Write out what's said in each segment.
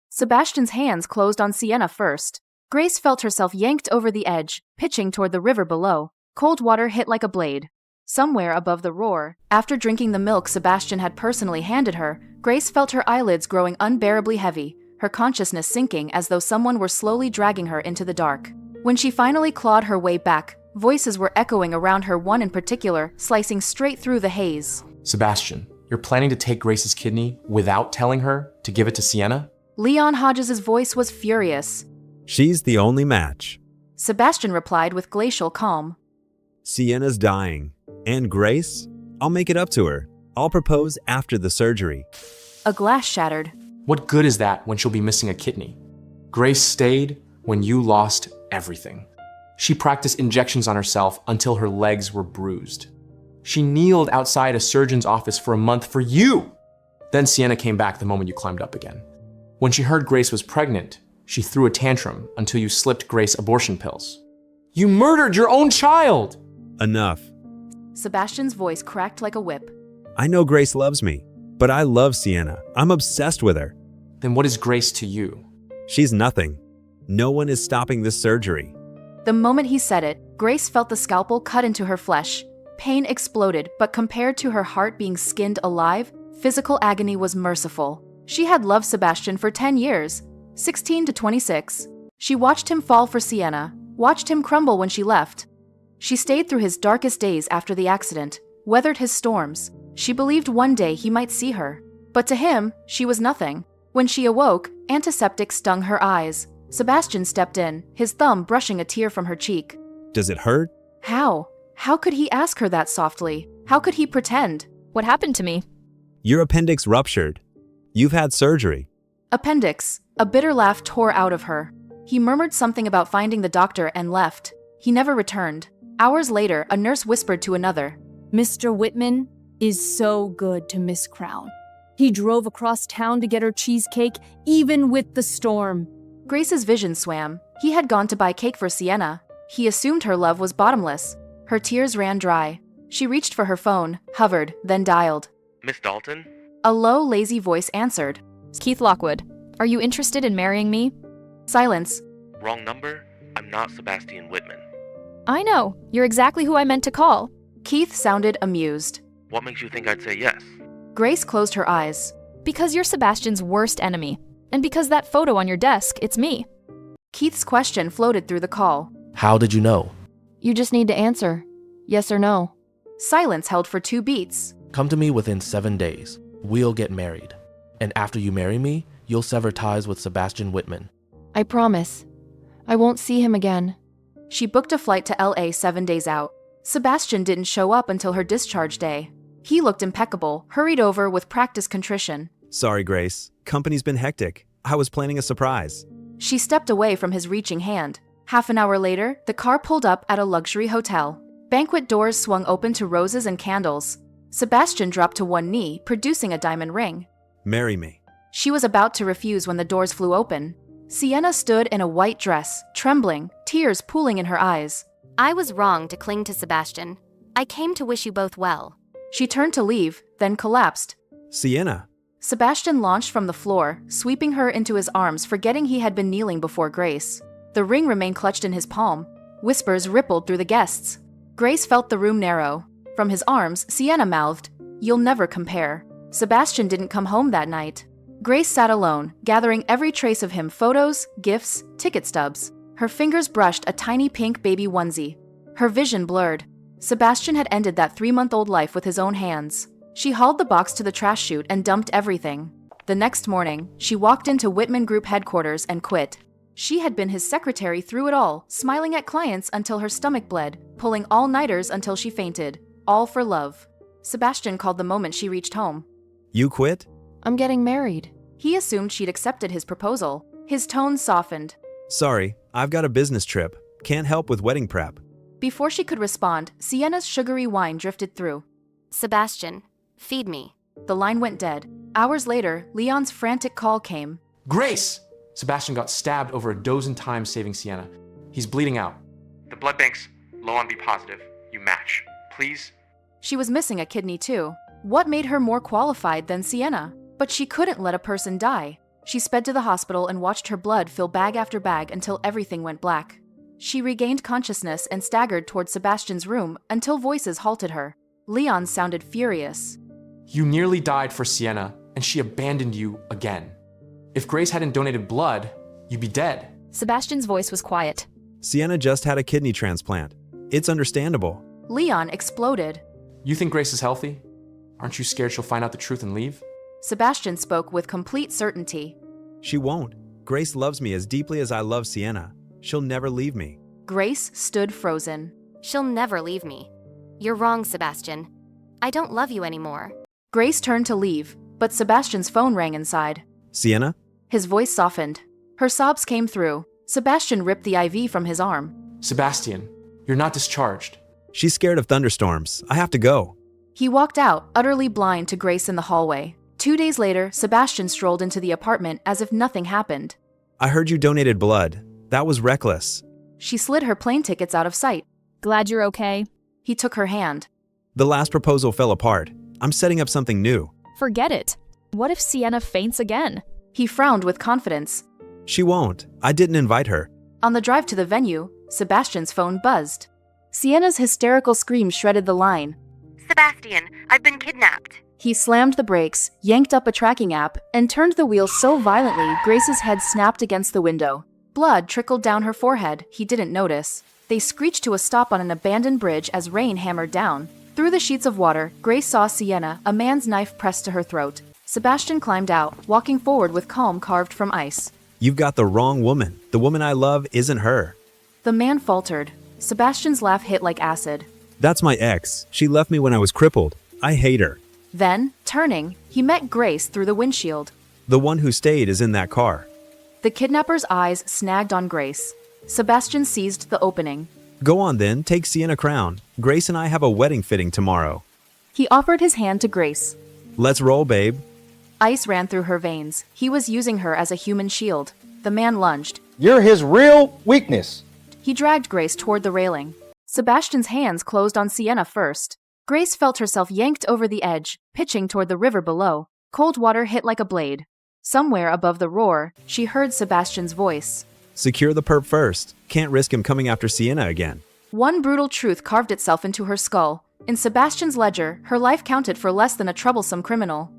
Sebastian's hands closed on Sienna first. Grace felt herself yanked over the edge, pitching toward the river below. Cold water hit like a blade. Somewhere above the roar, after drinking the milk Sebastian had personally handed her, Grace felt her eyelids growing unbearably heavy, her consciousness sinking as though someone were slowly dragging her into the dark. When she finally clawed her way back, voices were echoing around her, one in particular, slicing straight through the haze. Sebastian, you're planning to take Grace's kidney without telling her to give it to Sienna? Leon Hodges' voice was furious. She's the only match. Sebastian replied with glacial calm. Sienna's dying. And Grace? I'll make it up to her. I'll propose after the surgery. A glass shattered. What good is that when she'll be missing a kidney? Grace stayed when you lost everything. She practiced injections on herself until her legs were bruised. She kneeled outside a surgeon's office for a month for you. Then Sienna came back the moment you climbed up again. When she heard Grace was pregnant, she threw a tantrum until you slipped Grace abortion pills. You murdered your own child! Enough. Sebastian's voice cracked like a whip. I know Grace loves me, but I love Sienna. I'm obsessed with her. Then what is Grace to you? She's nothing. No one is stopping this surgery. The moment he said it, Grace felt the scalpel cut into her flesh. Pain exploded, but compared to her heart being skinned alive, physical agony was merciful. She had loved Sebastian for 10 years, 16 to 26. She watched him fall for Sienna, watched him crumble when she left. She stayed through his darkest days after the accident, weathered his storms. She believed one day he might see her. But to him, she was nothing. When she awoke, antiseptic stung her eyes. Sebastian stepped in, his thumb brushing a tear from her cheek. Does it hurt? How? How could he ask her that softly? How could he pretend? What happened to me? Your appendix ruptured. You've had surgery. Appendix. A bitter laugh tore out of her. He murmured something about finding the doctor and left. He never returned. Hours later, a nurse whispered to another. Mr. Whitman is so good to Miss Crown. He drove across town to get her cheesecake, even with the storm. Grace's vision swam. He had gone to buy cake for Sienna. He assumed her love was bottomless. Her tears ran dry. She reached for her phone, hovered, then dialed. Miss Dalton? A low, lazy voice answered. Keith Lockwood, are you interested in marrying me? Silence. Wrong number? I'm not Sebastian Whitman. I know. You're exactly who I meant to call. Keith sounded amused. What makes you think I'd say yes? Grace closed her eyes. Because you're Sebastian's worst enemy. And because that photo on your desk, it's me. Keith's question floated through the call. How did you know? You just need to answer. Yes or no. Silence held for 2 beats. Come to me within 7 days. We'll get married. And after you marry me, you'll sever ties with Sebastian Whitman. I promise. I won't see him again. She booked a flight to LA 7 days out. Sebastian didn't show up until her discharge day. He looked impeccable, hurried over with practiced contrition. Sorry, Grace. Company's been hectic. I was planning a surprise. She stepped away from his reaching hand. Half an hour later, the car pulled up at a luxury hotel. Banquet doors swung open to roses and candles. Sebastian dropped to one knee, producing a diamond ring. Marry me. She was about to refuse when the doors flew open. Sienna stood in a white dress, trembling, tears pooling in her eyes. I was wrong to cling to Sebastian. I came to wish you both well. She turned to leave, then collapsed. Sienna. Sebastian launched from the floor, sweeping her into his arms, forgetting he had been kneeling before Grace. The ring remained clutched in his palm. Whispers rippled through the guests. Grace felt the room narrow. From his arms, Sienna mouthed, "You'll never compare." Sebastian didn't come home that night. Grace sat alone, gathering every trace of him, photos, gifts, ticket stubs. Her fingers brushed a tiny pink baby onesie. Her vision blurred. Sebastian had ended that 3-month-old life with his own hands. She hauled the box to the trash chute and dumped everything. The next morning, she walked into Whitman Group headquarters and quit. She had been his secretary through it all, smiling at clients until her stomach bled, pulling all-nighters until she fainted. All for love. Sebastian called the moment she reached home. You quit? I'm getting married. He assumed she'd accepted his proposal. His tone softened. Sorry, I've got a business trip. Can't help with wedding prep. Before she could respond, Sienna's sugary whine drifted through. Sebastian, feed me. The line went dead. Hours later, Leon's frantic call came. Grace! Sebastian got stabbed over a dozen times saving Sienna. He's bleeding out. The blood bank's low on B positive. You match. Please? She was missing a kidney too. What made her more qualified than Sienna? But she couldn't let a person die. She sped to the hospital and watched her blood fill bag after bag until everything went black. She regained consciousness and staggered toward Sebastian's room until voices halted her. Leon sounded furious. You nearly died for Sienna, and she abandoned you again. If Grace hadn't donated blood, you'd be dead. Sebastian's voice was quiet. Sienna just had a kidney transplant. It's understandable. Leon exploded. You think Grace is healthy? Aren't you scared she'll find out the truth and leave? Sebastian spoke with complete certainty. She won't. Grace loves me as deeply as I love Sienna. She'll never leave me. Grace stood frozen. She'll never leave me. You're wrong, Sebastian. I don't love you anymore. Grace turned to leave, but Sebastian's phone rang inside. Sienna? His voice softened. Her sobs came through. Sebastian ripped the IV from his arm. Sebastian, you're not discharged. She's scared of thunderstorms. I have to go. He walked out, utterly blind to Grace in the hallway. 2 days later, Sebastian strolled into the apartment as if nothing happened. I heard you donated blood. That was reckless. She slid her plane tickets out of sight. Glad you're okay. He took her hand. The last proposal fell apart. I'm setting up something new. Forget it. What if Sienna faints again? He frowned with confidence. She won't. I didn't invite her. On the drive to the venue, Sebastian's phone buzzed. Sienna's hysterical scream shredded the line. Sebastian, I've been kidnapped. He slammed the brakes, yanked up a tracking app, and turned the wheel so violently Grace's head snapped against the window. Blood trickled down her forehead. He didn't notice. They screeched to a stop on an abandoned bridge as rain hammered down. Through the sheets of water, Grace saw Sienna, a man's knife pressed to her throat. Sebastian climbed out, walking forward with calm carved from ice. You've got the wrong woman. The woman I love isn't her. The man faltered. Sebastian's laugh hit like acid. That's my ex. She left me when I was crippled. I hate her. Then, turning, he met Grace through the windshield. The one who stayed is in that car. The kidnapper's eyes snagged on Grace. Sebastian seized the opening. Go on then, take Sienna Crown. Grace and I have a wedding fitting tomorrow. He offered his hand to Grace. Let's roll, babe. Ice ran through her veins. He was using her as a human shield. The man lunged. You're his real weakness. He dragged Grace toward the railing. Sebastian's hands closed on Sienna first. Grace felt herself yanked over the edge, pitching toward the river below. Cold water hit like a blade. Somewhere above the roar, she heard Sebastian's voice. Secure the perp first. Can't risk him coming after Sienna again. One brutal truth carved itself into her skull. In Sebastian's ledger, her life counted for less than a troublesome criminal.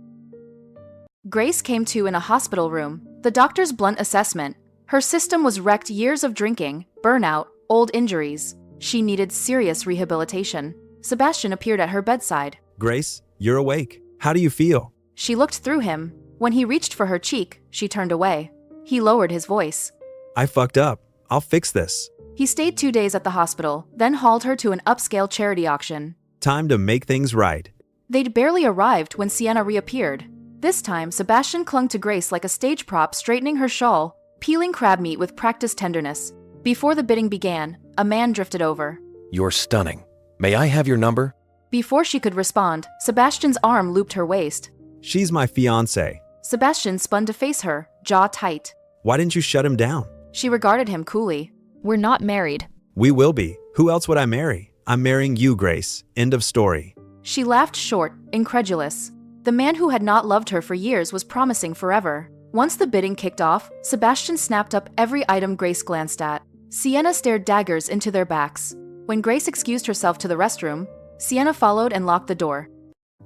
Grace came to in a hospital room. The doctor's blunt assessment. Her system was wrecked: years of drinking, burnout, old injuries. She needed serious rehabilitation. Sebastian appeared at her bedside. Grace, you're awake. How do you feel? She looked through him. When he reached for her cheek, she turned away. He lowered his voice. I fucked up. I'll fix this. He stayed 2 days at the hospital, then hauled her to an upscale charity auction. Time to make things right. They'd barely arrived when Sienna reappeared. This time, Sebastian clung to Grace like a stage prop, straightening her shawl, peeling crab meat with practiced tenderness. Before the bidding began, a man drifted over. You're stunning. May I have your number? Before she could respond, Sebastian's arm looped her waist. She's my fiancé. Sebastian spun to face her, jaw tight. Why didn't you shut him down? She regarded him coolly. We're not married. We will be. Who else would I marry? I'm marrying you, Grace. End of story. She laughed short, incredulous. The man who had not loved her for years was promising forever. Once the bidding kicked off, Sebastian snapped up every item Grace glanced at. Sienna stared daggers into their backs. When Grace excused herself to the restroom, Sienna followed and locked the door.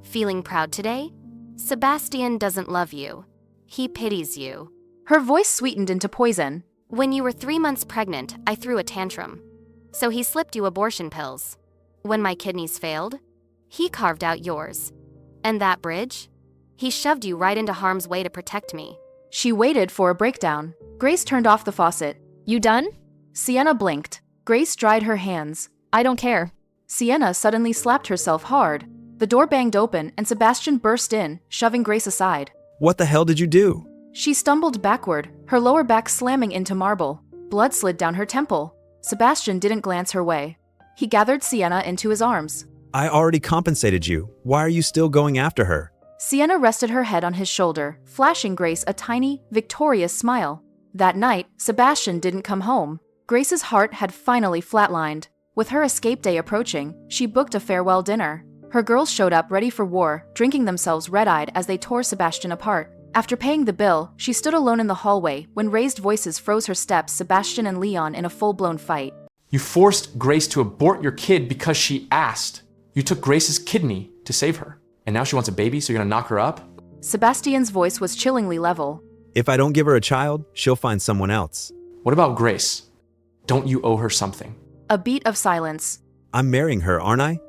Feeling proud today? Sebastian doesn't love you. He pities you. Her voice sweetened into poison. When you were 3 months pregnant, I threw a tantrum. So he slipped you abortion pills. When my kidneys failed, he carved out yours. And that bridge? He shoved you right into harm's way to protect me. She waited for a breakdown. Grace turned off the faucet. You done? Sienna blinked. Grace dried her hands. I don't care. Sienna suddenly slapped herself hard. The door banged open and Sebastian burst in, shoving Grace aside. What the hell did you do? She stumbled backward, her lower back slamming into marble. Blood slid down her temple. Sebastian didn't glance her way. He gathered Sienna into his arms. I already compensated you. Why are you still going after her? Sienna rested her head on his shoulder, flashing Grace a tiny, victorious smile. That night, Sebastian didn't come home. Grace's heart had finally flatlined. With her escape day approaching, she booked a farewell dinner. Her girls showed up ready for war, drinking themselves red-eyed as they tore Sebastian apart. After paying the bill, she stood alone in the hallway when raised voices froze her steps, Sebastian and Leon in a full-blown fight. You forced Grace to abort your kid because she asked. You took Grace's kidney to save her. And now she wants a baby, so you're gonna knock her up? Sebastian's voice was chillingly level. If I don't give her a child, she'll find someone else. What about Grace? Don't you owe her something? A beat of silence. I'm marrying her, aren't I?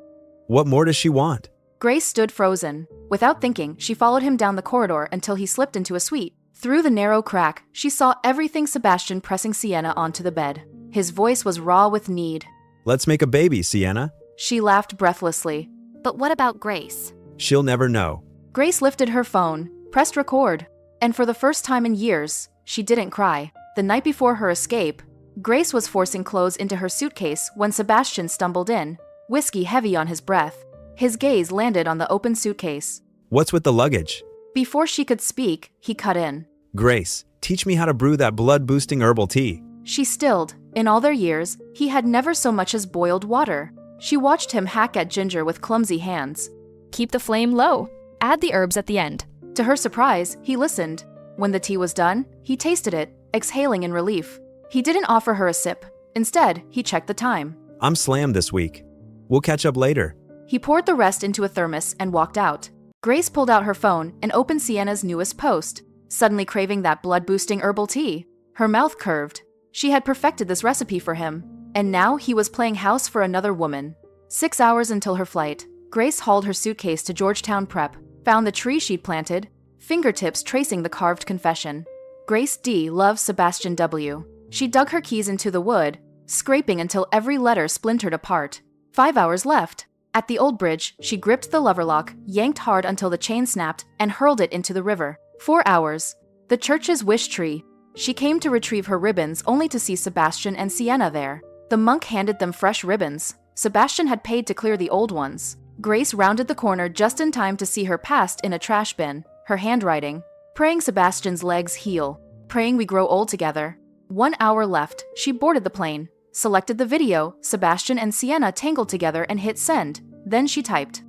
What more does she want? Grace stood frozen. Without thinking, she followed him down the corridor until he slipped into a suite. Through the narrow crack, she saw everything: Sebastian pressing Sienna onto the bed. His voice was raw with need. Let's make a baby, Sienna. She laughed breathlessly. But what about Grace? She'll never know. Grace lifted her phone, pressed record, and for the first time in years, she didn't cry. The night before her escape, Grace was forcing clothes into her suitcase when Sebastian stumbled in, whiskey heavy on his breath. His gaze landed on the open suitcase. What's with the luggage? Before she could speak, he cut in. Grace, teach me how to brew that blood-boosting herbal tea. She stilled. In all their years, he had never so much as boiled water. She watched him hack at ginger with clumsy hands. Keep the flame low. Add the herbs at the end. To her surprise, he listened. When the tea was done, he tasted it, exhaling in relief. He didn't offer her a sip. Instead, he checked the time. I'm slammed this week. We'll catch up later. He poured the rest into a thermos and walked out. Grace pulled out her phone and opened Sienna's newest post, suddenly craving that blood-boosting herbal tea. Her mouth curved. She had perfected this recipe for him, and now he was playing house for another woman. 6 hours until her flight, Grace hauled her suitcase to Georgetown Prep, found the tree she'd planted, fingertips tracing the carved confession. Grace D. loves Sebastian W. She dug her keys into the wood, scraping until every letter splintered apart. 5 hours left. At the old bridge, she gripped the lever lock, yanked hard until the chain snapped, and hurled it into the river. 4 hours. The church's wish tree. She came to retrieve her ribbons only to see Sebastian and Sienna there. The monk handed them fresh ribbons. Sebastian had paid to clear the old ones. Grace rounded the corner just in time to see her passed in a trash bin, her handwriting. Praying Sebastian's legs heal. Praying we grow old together. 1 hour left. She boarded the plane, selected the video, Sebastian and Sienna tangled together, and hit send. Then she typed.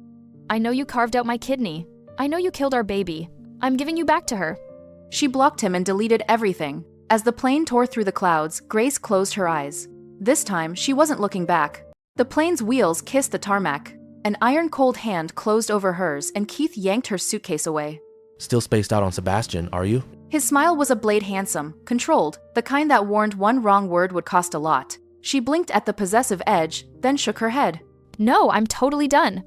I know you carved out my kidney. I know you killed our baby. I'm giving you back to her. She blocked him and deleted everything. As the plane tore through the clouds, Grace closed her eyes. This time, she wasn't looking back. The plane's wheels kissed the tarmac. An iron-cold hand closed over hers, and Keith yanked her suitcase away. Still spaced out on Sebastian, are you? His smile was a blade handsome, controlled, the kind that warned one wrong word would cost a lot. She blinked at the possessive edge, then shook her head. No, I'm totally done.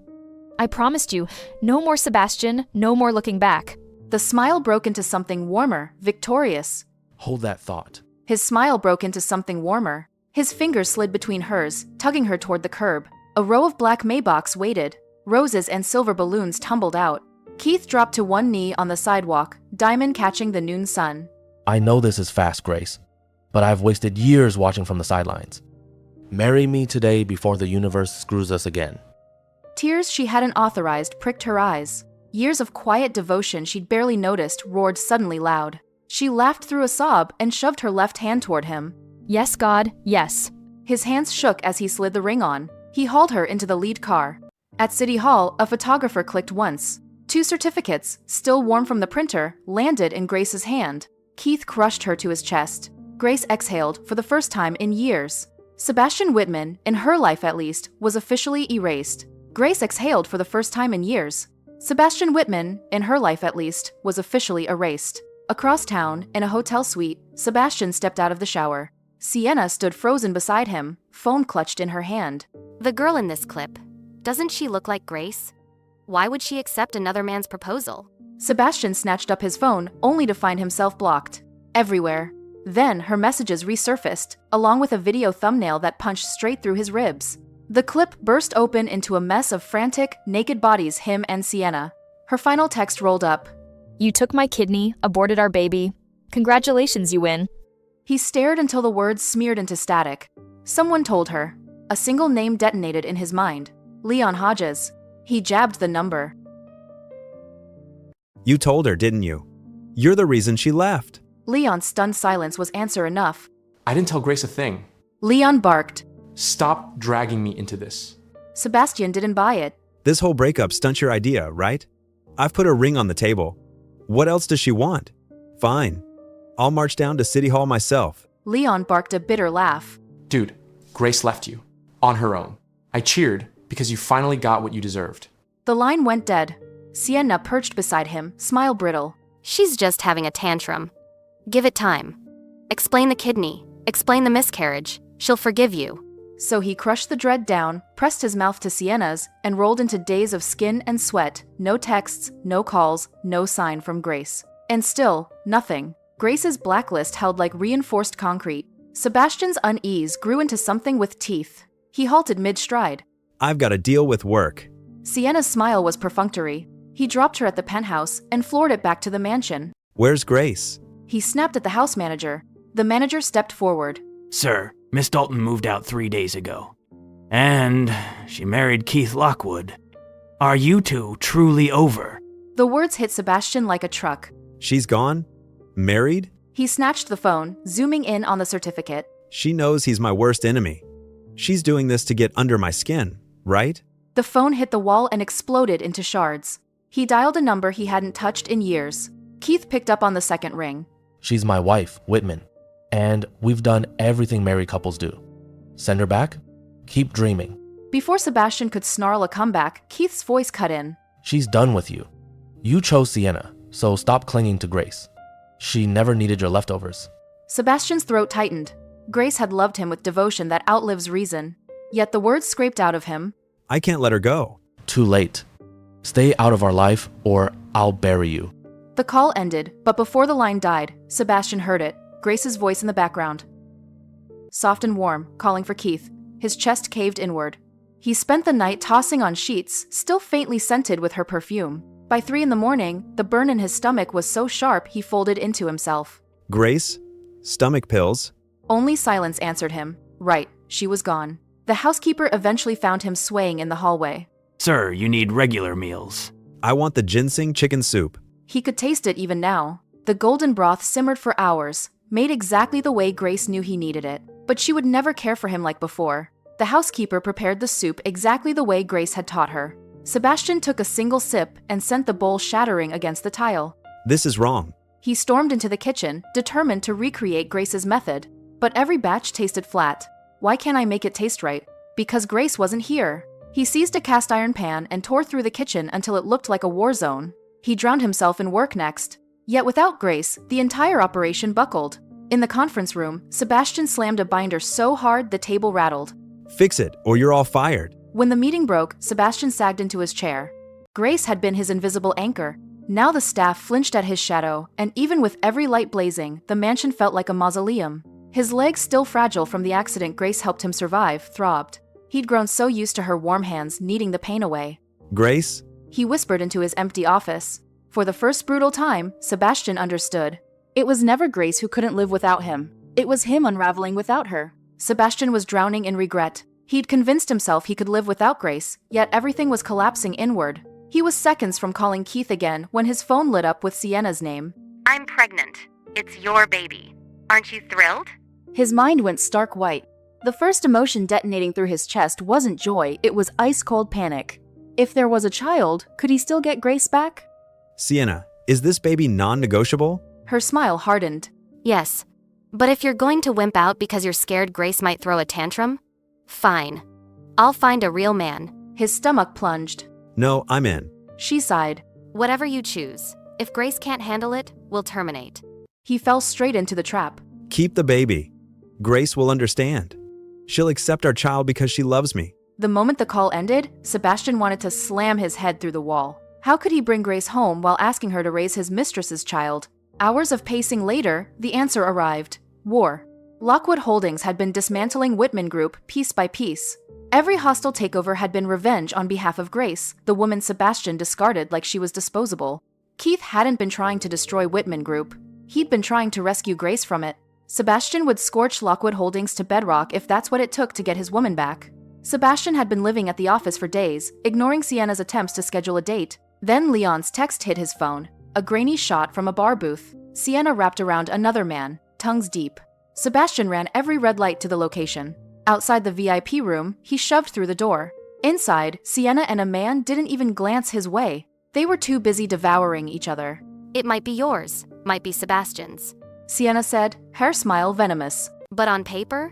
I promised you, no more Sebastian, no more looking back. The smile broke into something warmer, victorious. Hold that thought. His smile broke into something warmer. His fingers slid between hers, tugging her toward the curb. A row of black Maybachs waited. Roses and silver balloons tumbled out. Keith dropped to one knee on the sidewalk, diamond catching the noon sun. I know this is fast, Grace, but I've wasted years watching from the sidelines. Marry me today before the universe screws us again. Tears she hadn't authorized pricked her eyes. Years of quiet devotion she'd barely noticed roared suddenly loud. She laughed through a sob and shoved her left hand toward him. Yes, God, yes. His hands shook as he slid the ring on. He hauled her into the lead car. At City Hall, a photographer clicked once. 2 certificates, still warm from the printer, landed in Grace's hand. Keith crushed her to his chest. Grace exhaled for the first time in years. Sebastian Whitman, in her life at least, was officially erased. Grace exhaled for the first time in years. Sebastian Whitman, in her life at least, was officially erased. Across town, in a hotel suite, Sebastian stepped out of the shower. Sienna stood frozen beside him, phone clutched in her hand. The girl in this clip, doesn't she look like Grace? Why would she accept another man's proposal? Sebastian snatched up his phone, only to find himself blocked. Everywhere. Then her messages resurfaced, along with a video thumbnail that punched straight through his ribs. The clip burst open into a mess of frantic, naked bodies, him and Sienna. Her final text rolled up. You took my kidney, aborted our baby. Congratulations, you win. He stared until the words smeared into static. Someone told her. A single name detonated in his mind. Leon Hodges. He jabbed the number. You told her, didn't you? You're the reason she left. Leon's stunned silence was answer enough. I didn't tell Grace a thing. Leon barked. Stop dragging me into this. Sebastian didn't buy it. This whole breakup stunts your idea, right? I've put a ring on the table. What else does she want? Fine. I'll march down to City Hall myself. Leon barked a bitter laugh. Dude, Grace left you. On her own. I cheered because you finally got what you deserved. The line went dead. Sienna perched beside him, smile brittle. She's just having a tantrum. Give it time. Explain the kidney. Explain the miscarriage. She'll forgive you. So he crushed the dread down, pressed his mouth to Sienna's, and rolled into days of skin and sweat. No texts, no calls, no sign from Grace. And still, nothing. Grace's blacklist held like reinforced concrete. Sebastian's unease grew into something with teeth. He halted mid-stride. I've got to deal with work. Sienna's smile was perfunctory. He dropped her at the penthouse and floored it back to the mansion. Where's Grace? He snapped at the house manager. The manager stepped forward. Sir, Miss Dalton moved out 3 days ago. And she married Keith Lockwood. Are you two truly over? The words hit Sebastian like a truck. She's gone? Married? He snatched the phone, zooming in on the certificate. She knows he's my worst enemy. She's doing this to get under my skin, right? The phone hit the wall and exploded into shards. He dialed a number he hadn't touched in years. Keith picked up on the second ring. She's my wife, Whitman. And we've done everything married couples do. Send her back? Keep dreaming. Before Sebastian could snarl a comeback, Keith's voice cut in. She's done with you. You chose Sienna, so stop clinging to Grace. She never needed your leftovers. Sebastian's throat tightened. Grace had loved him with devotion that outlives reason. Yet the words scraped out of him. I can't let her go. Too late. Stay out of our life or I'll bury you. The call ended, but before the line died, Sebastian heard it. Grace's voice in the background. Soft and warm, calling for Keith. His chest caved inward. He spent the night tossing on sheets, still faintly scented with her perfume. By 3 a.m, the burn in his stomach was so sharp he folded into himself. Grace? Stomach pills? Only silence answered him. Right, she was gone. The housekeeper eventually found him swaying in the hallway. Sir, you need regular meals. I want the ginseng chicken soup. He could taste it even now. The golden broth simmered for hours, made exactly the way Grace knew he needed it. But she would never care for him like before. The housekeeper prepared the soup exactly the way Grace had taught her. Sebastian took a single sip and sent the bowl shattering against the tile. This is wrong. He stormed into the kitchen, determined to recreate Grace's method. But every batch tasted flat. Why can't I make it taste right? Because Grace wasn't here. He seized a cast iron pan and tore through the kitchen until it looked like a war zone. He drowned himself in work next. Yet without Grace, the entire operation buckled. In the conference room, Sebastian slammed a binder so hard the table rattled. Fix it, or you're all fired. When the meeting broke, Sebastian sagged into his chair. Grace had been his invisible anchor. Now the staff flinched at his shadow, and even with every light blazing, the mansion felt like a mausoleum. His legs, still fragile from the accident Grace helped him survive, throbbed. He'd grown so used to her warm hands kneading the pain away. Grace? He whispered into his empty office. For the first brutal time, Sebastian understood. It was never Grace who couldn't live without him. It was him unraveling without her. Sebastian was drowning in regret. He'd convinced himself he could live without Grace, yet everything was collapsing inward. He was seconds from calling Keith again when his phone lit up with Sienna's name. I'm pregnant. It's your baby. Aren't you thrilled? His mind went stark white. The first emotion detonating through his chest wasn't joy, it was ice-cold panic. If there was a child, could he still get Grace back? Sienna, is this baby non-negotiable? Her smile hardened. Yes. But if you're going to wimp out because you're scared Grace might throw a tantrum, fine. I'll find a real man. His stomach plunged. No, I'm in. She sighed. Whatever you choose. If Grace can't handle it, we'll terminate. He fell straight into the trap. Keep the baby. Grace will understand. She'll accept our child because she loves me. The moment the call ended, Sebastian wanted to slam his head through the wall. How could he bring Grace home while asking her to raise his mistress's child? Hours of pacing later, the answer arrived. War. Lockwood Holdings had been dismantling Whitman Group piece by piece. Every hostile takeover had been revenge on behalf of Grace, the woman Sebastian discarded like she was disposable. Keith hadn't been trying to destroy Whitman Group. He'd been trying to rescue Grace from it. Sebastian would scorch Lockwood Holdings to bedrock if that's what it took to get his woman back. Sebastian had been living at the office for days, ignoring Sienna's attempts to schedule a date. Then Leon's text hit his phone, a grainy shot from a bar booth. Sienna wrapped around another man, tongues deep. Sebastian ran every red light to the location. Outside the VIP room, he shoved through the door. Inside, Sienna and a man didn't even glance his way. They were too busy devouring each other. It might be yours, might be Sebastian's. Sienna said, her smile venomous. But on paper,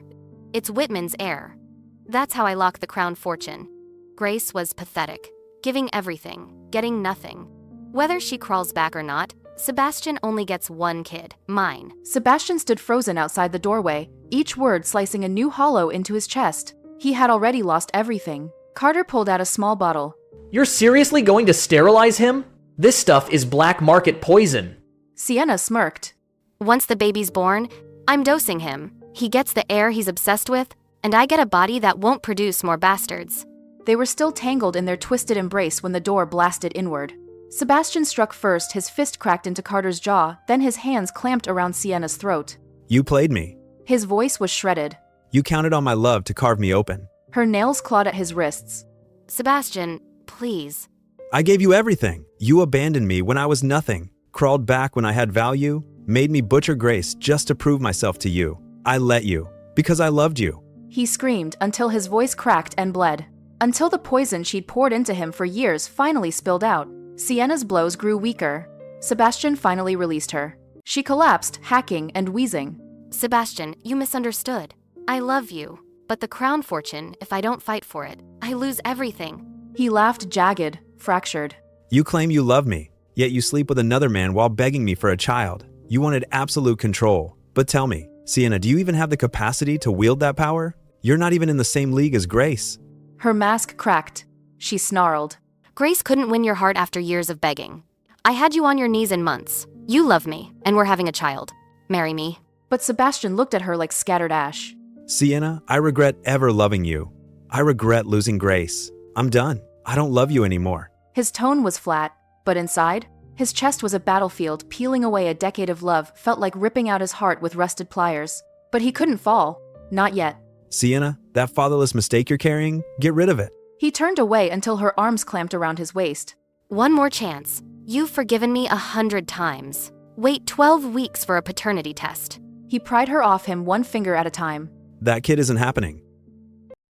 it's Whitman's heir. That's how I lock the crown fortune. Grace was pathetic, giving everything, getting nothing. Whether she crawls back or not, Sebastian only gets one kid, mine. Sebastian stood frozen outside the doorway, each word slicing a new hollow into his chest. He had already lost everything. Carter pulled out a small bottle. You're seriously going to sterilize him? This stuff is black market poison. Sienna smirked. Once the baby's born, I'm dosing him. He gets the heir he's obsessed with, and I get a body that won't produce more bastards. They were still tangled in their twisted embrace when the door blasted inward. Sebastian struck first, his fist cracked into Carter's jaw, then his hands clamped around Sienna's throat. You played me. His voice was shredded. You counted on my love to carve me open. Her nails clawed at his wrists. Sebastian, please. I gave you everything. You abandoned me when I was nothing, crawled back when I had value, made me butcher Grace just to prove myself to you. I let you, because I loved you. He screamed until his voice cracked and bled. Until the poison she'd poured into him for years finally spilled out. Sienna's blows grew weaker. Sebastian finally released her. She collapsed, hacking and wheezing. Sebastian, you misunderstood. I love you, but the crown fortune, if I don't fight for it, I lose everything. He laughed, jagged, fractured. You claim you love me, yet you sleep with another man while begging me for a child. You wanted absolute control. But tell me, Sienna, do you even have the capacity to wield that power? You're not even in the same league as Grace. Her mask cracked. She snarled. Grace couldn't win your heart after years of begging. I had you on your knees in months. You love me, and we're having a child. Marry me. But Sebastian looked at her like scattered ash. Sienna, I regret ever loving you. I regret losing Grace. I'm done. I don't love you anymore. His tone was flat, but inside, his chest was a battlefield. Peeling away a decade of love felt like ripping out his heart with rusted pliers. But he couldn't fall. Not yet. Sienna, that fatherless mistake you're carrying, get rid of it. He turned away until her arms clamped around his waist. One more chance. You've forgiven me 100 times. Wait 12 weeks for a paternity test. He pried her off him one finger at a time. That kid isn't happening.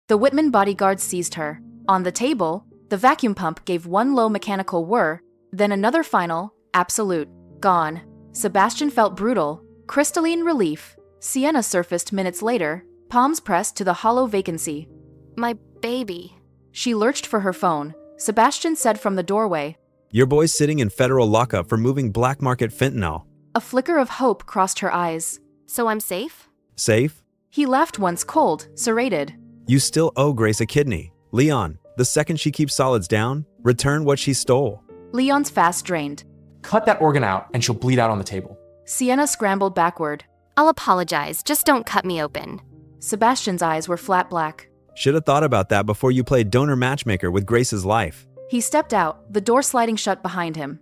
The Whitman bodyguards seized her. On the table, the vacuum pump gave one low mechanical whir, then another final, absolute, gone. Sebastian felt brutal, crystalline relief. Sienna surfaced minutes later, palms pressed to the hollow vacancy. My baby. She lurched for her phone. Sebastian said from the doorway, Your boy's sitting in federal lockup for moving black market fentanyl. A flicker of hope crossed her eyes. So I'm safe? Safe? He laughed once, cold, serrated. You still owe Grace a kidney. Leon, the second she keeps solids down, return what she stole. Leon's fast drained. Cut that organ out and she'll bleed out on the table. Sienna scrambled backward. I'll apologize, just don't cut me open. Sebastian's eyes were flat black. Should have thought about that before you played donor matchmaker with Grace's life. He stepped out, the door sliding shut behind him.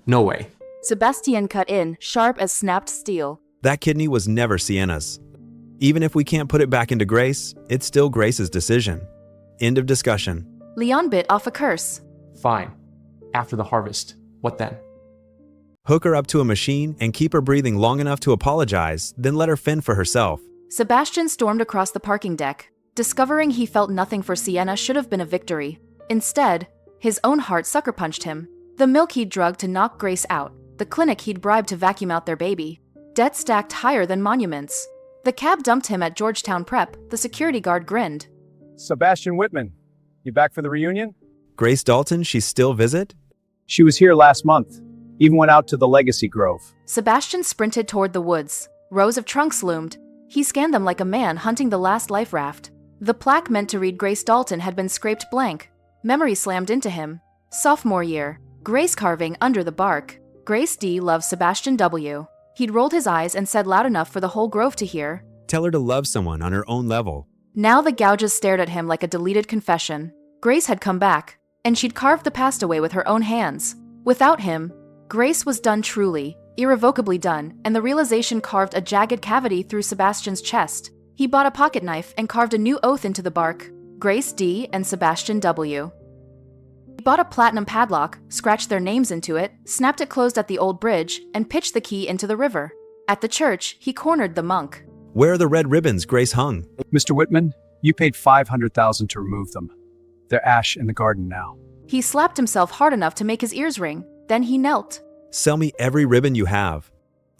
No way. Sebastian cut in, sharp as snapped steel. That kidney was never Sienna's. Even if we can't put it back into Grace, it's still Grace's decision. End of discussion. Leon bit off a curse. Fine. After the harvest, what then? Hook her up to a machine and keep her breathing long enough to apologize, then let her fend for herself. Sebastian stormed across the parking deck. Discovering he felt nothing for Sienna should have been a victory. Instead, his own heart sucker punched him. The milk he'd drugged to knock Grace out. The clinic he'd bribed to vacuum out their baby. Debt stacked higher than monuments. The cab dumped him at Georgetown Prep. The security guard grinned. Sebastian Whitman, you back for the reunion? Grace Dalton, she still visit? She was here last month. Even went out to the Legacy Grove. Sebastian sprinted toward the woods. Rows of trunks loomed. He scanned them like a man hunting the last life raft. The plaque meant to read Grace Dalton had been scraped blank. Memory slammed into him. Sophomore year. Grace carving under the bark. Grace D. loves Sebastian W. He'd rolled his eyes and said loud enough for the whole grove to hear. Tell her to love someone on her own level. Now the gouges stared at him like a deleted confession. Grace had come back, and she'd carved the past away with her own hands. Without him, Grace was done truly, irrevocably done, and the realization carved a jagged cavity through Sebastian's chest. He bought a pocket knife and carved a new oath into the bark. Grace D. and Sebastian W. He bought a platinum padlock, scratched their names into it, snapped it closed at the old bridge, and pitched the key into the river. At the church, he cornered the monk. Where are the red ribbons Grace hung? Mr. Whitman, you paid $500,000 to remove them. They're ash in the garden now. He slapped himself hard enough to make his ears ring. Then he knelt. Sell me every ribbon you have.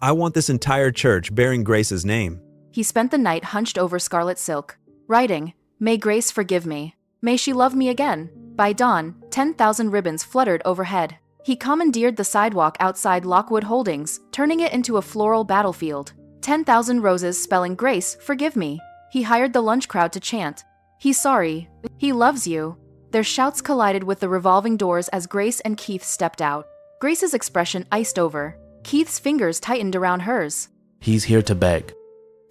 I want this entire church bearing Grace's name. He spent the night hunched over scarlet silk, writing, "May Grace forgive me. May she love me again." By dawn, 10,000 ribbons fluttered overhead. He commandeered the sidewalk outside Lockwood Holdings, turning it into a floral battlefield. 10,000 roses spelling "Grace, forgive me." He hired the lunch crowd to chant, "He's sorry. He loves you." Their shouts collided with the revolving doors as Grace and Keith stepped out. Grace's expression iced over. Keith's fingers tightened around hers. He's here to beg.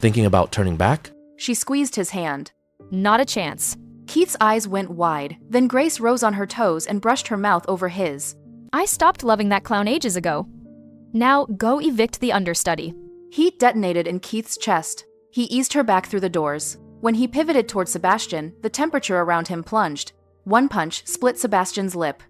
Thinking about turning back? She squeezed his hand. Not a chance. Keith's eyes went wide, then Grace rose on her toes and brushed her mouth over his. I stopped loving that clown ages ago. Now go evict the understudy. Heat detonated in Keith's chest. He eased her back through the doors. When he pivoted toward Sebastian, the temperature around him plunged. One punch split Sebastian's lip.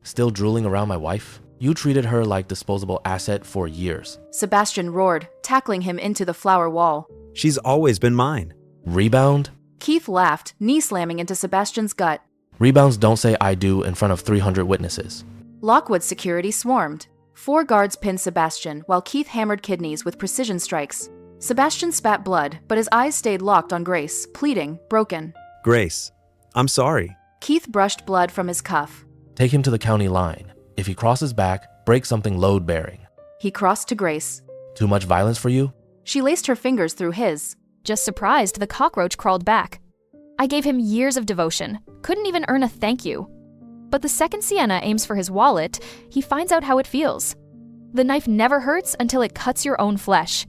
Still drooling around my wife? You treated her like disposable asset for years. Sebastian roared, tackling him into the flower wall. She's always been mine. Rebound? Keith laughed, knee slamming into Sebastian's gut. Rebounds don't say I do in front of 300 witnesses. Lockwood's security swarmed. 4 guards pinned Sebastian while Keith hammered kidneys with precision strikes. Sebastian spat blood, but his eyes stayed locked on Grace, pleading, broken. Grace, I'm sorry. Keith brushed blood from his cuff. Take him to the county line. If he crosses back, break something load-bearing. He crossed to Grace. Too much violence for you? She laced her fingers through his. Just surprised the cockroach crawled back. I gave him years of devotion, couldn't even earn a thank you. But the second Sienna aims for his wallet, he finds out how it feels. The knife never hurts until it cuts your own flesh.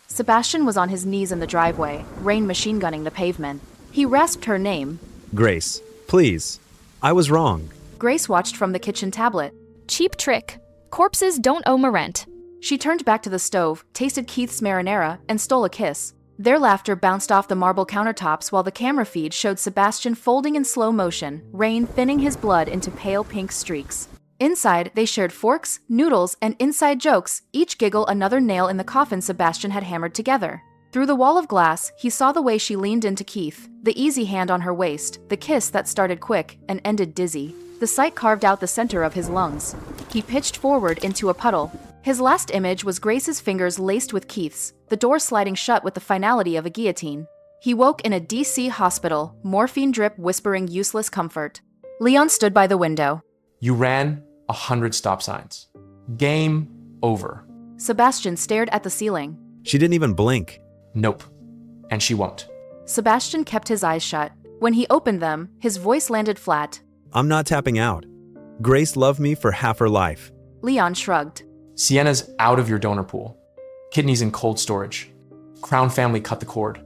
Sebastian was on his knees in the driveway, rain machine gunning the pavement. He rasped her name. Grace, please. I was wrong. Grace watched from the kitchen tablet. Cheap trick. Corpses don't owe rent. She turned back to the stove, tasted Keith's marinara, and stole a kiss. Their laughter bounced off the marble countertops while the camera feed showed Sebastian folding in slow motion, rain thinning his blood into pale pink streaks. Inside, they shared forks, noodles, and inside jokes, each giggle another nail in the coffin Sebastian had hammered together. Through the wall of glass, he saw the way she leaned into Keith, the easy hand on her waist, the kiss that started quick and ended dizzy. The sight carved out the center of his lungs. He pitched forward into a puddle. His last image was Grace's fingers laced with Keith's, the door sliding shut with the finality of a guillotine. He woke in a DC hospital, morphine drip whispering useless comfort. Leon stood by the window. You ran 100 stop signs. Game over. Sebastian stared at the ceiling. She didn't even blink. Nope. And she won't. Sebastian kept his eyes shut. When he opened them, his voice landed flat. I'm not tapping out. Grace loved me for half her life. Leon shrugged. Sienna's out of your donor pool. Kidneys in cold storage. Crown family cut the cord.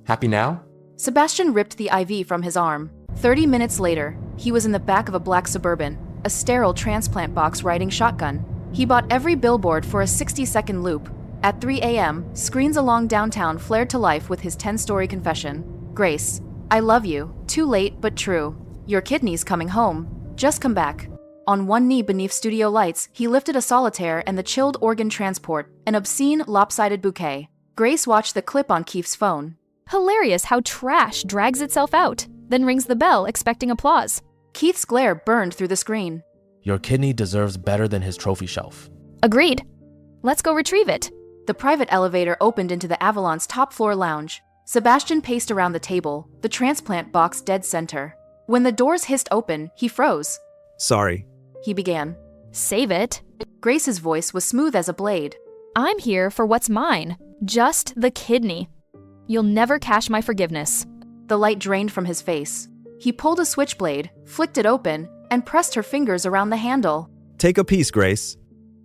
Happy now? Sebastian ripped the IV from his arm. 30 minutes later, he was in the back of a black Suburban, a sterile transplant box riding shotgun. He bought every billboard for a 60-second loop. At 3 a.m., screens along downtown flared to life with his 10-story confession. Grace, I love you. Too late, but true. Your kidney's coming home. Just come back. On one knee beneath studio lights, he lifted a solitaire and the chilled organ transport, an obscene, lopsided bouquet. Grace watched the clip on Keith's phone. Hilarious how trash drags itself out, then rings the bell expecting applause. Keith's glare burned through the screen. Your kidney deserves better than his trophy shelf. Agreed. Let's go retrieve it. The private elevator opened into the Avalon's top-floor lounge. Sebastian paced around the table, the transplant box dead center. When the doors hissed open, he froze. Sorry. He began. Save it. Grace's voice was smooth as a blade. I'm here for what's mine. Just the kidney. You'll never cash my forgiveness. The light drained from his face. He pulled a switchblade, flicked it open, and pressed her fingers around the handle. Take a piece, Grace.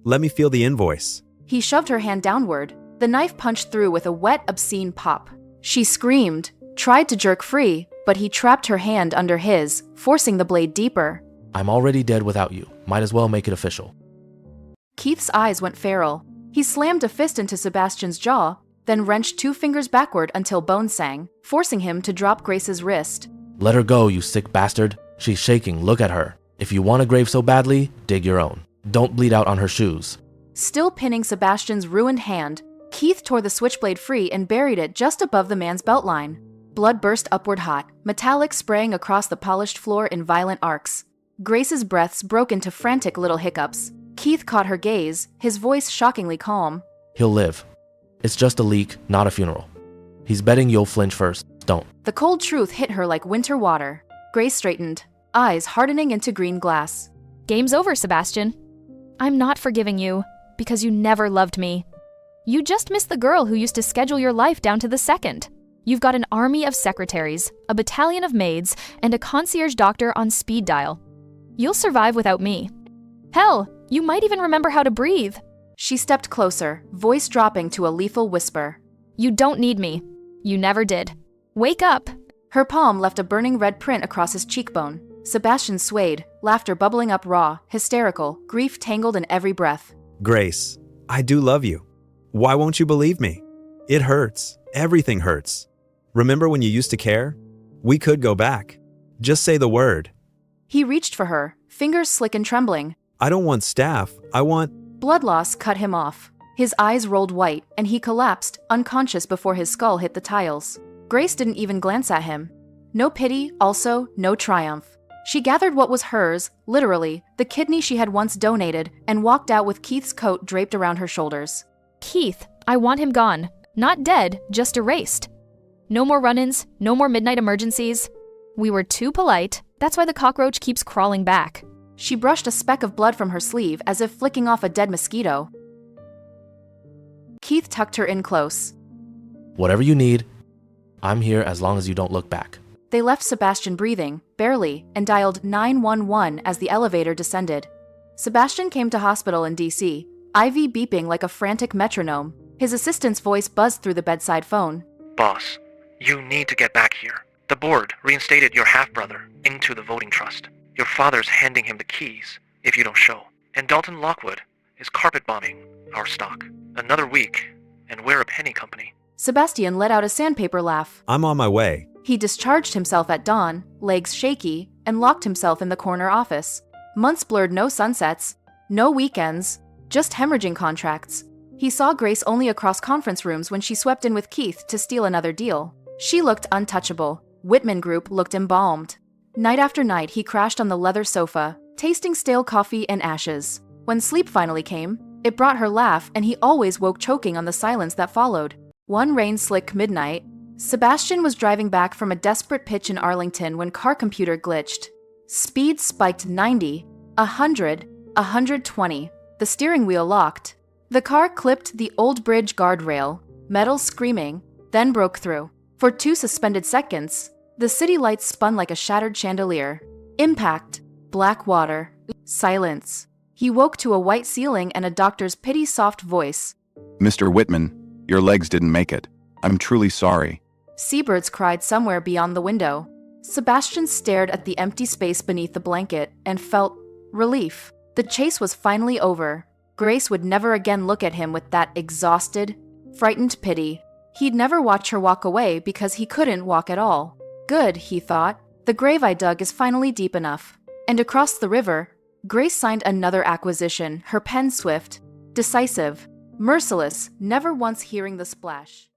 Let me feel the invoice. He shoved her hand downward. The knife punched through with a wet, obscene pop. She screamed, tried to jerk free, but he trapped her hand under his, forcing the blade deeper. I'm already dead without you. Might as well make it official. Keith's eyes went feral. He slammed a fist into Sebastian's jaw, then wrenched 2 fingers backward until bone sang, forcing him to drop Grace's wrist. Let her go, you sick bastard. She's shaking, look at her. If you want a grave so badly, dig your own. Don't bleed out on her shoes. Still pinning Sebastian's ruined hand, Keith tore the switchblade free and buried it just above the man's beltline. Blood burst upward hot, metallic spraying across the polished floor in violent arcs. Grace's breaths broke into frantic little hiccups. Keith caught her gaze, his voice shockingly calm. He'll live. It's just a leak, not a funeral. He's betting you'll flinch first. Don't. The cold truth hit her like winter water. Grace straightened, eyes hardening into green glass. Game's over, Sebastian. I'm not forgiving you, because you never loved me. You just missed the girl who used to schedule your life down to the second. You've got an army of secretaries, a battalion of maids, and a concierge doctor on speed dial. You'll survive without me. Hell, you might even remember how to breathe. She stepped closer, voice dropping to a lethal whisper. You don't need me. You never did. Wake up. Her palm left a burning red print across his cheekbone. Sebastian swayed, laughter bubbling up raw, hysterical, grief tangled in every breath. Grace, I do love you. Why won't you believe me? It hurts. Everything hurts. Remember when you used to care? We could go back. Just say the word. He reached for her, fingers slick and trembling. I don't want staff. I want... Blood loss cut him off. His eyes rolled white, and he collapsed, unconscious before his skull hit the tiles. Grace didn't even glance at him. No pity, also no triumph. She gathered what was hers, literally, the kidney she had once donated, and walked out with Keith's coat draped around her shoulders. Keith, I want him gone. Not dead, just erased. No more run-ins, no more midnight emergencies. We were too polite. That's why the cockroach keeps crawling back. She brushed a speck of blood from her sleeve as if flicking off a dead mosquito. Keith tucked her in close. Whatever you need, I'm here as long as you don't look back. They left Sebastian breathing, barely, and dialed 911 as the elevator descended. Sebastian came to hospital in D.C., IV beeping like a frantic metronome. His assistant's voice buzzed through the bedside phone. Boss, you need to get back here. The board reinstated your half-brother into the voting trust. Your father's handing him the keys if you don't show. And Dalton Lockwood is carpet-bombing our stock. Another week, and we're a penny company. Sebastian let out a sandpaper laugh. I'm on my way. He discharged himself at dawn, legs shaky, and locked himself in the corner office. Months blurred no sunsets, no weekends, just hemorrhaging contracts. He saw Grace only across conference rooms when she swept in with Keith to steal another deal. She looked untouchable. Whitman Group looked embalmed. Night after night, he crashed on the leather sofa, tasting stale coffee and ashes. When sleep finally came, it brought her laugh, and he always woke choking on the silence that followed. One rain-slick midnight, Sebastian was driving back from a desperate pitch in Arlington when car computer glitched. Speed spiked 90, 100, 120. The steering wheel locked. The car clipped the Old Bridge guardrail, metal screaming, then broke through. For 2 suspended seconds, the city lights spun like a shattered chandelier. Impact, black water, silence. He woke to a white ceiling and a doctor's pity-soft voice. Mr. Whitman, your legs didn't make it. I'm truly sorry. Seabirds cried somewhere beyond the window. Sebastian stared at the empty space beneath the blanket and felt relief. The chase was finally over. Grace would never again look at him with that exhausted, frightened pity. He'd never watch her walk away because he couldn't walk at all. Good, he thought. The grave I dug is finally deep enough. And across the river, Grace signed another acquisition, her pen swift, decisive, merciless, never once hearing the splash.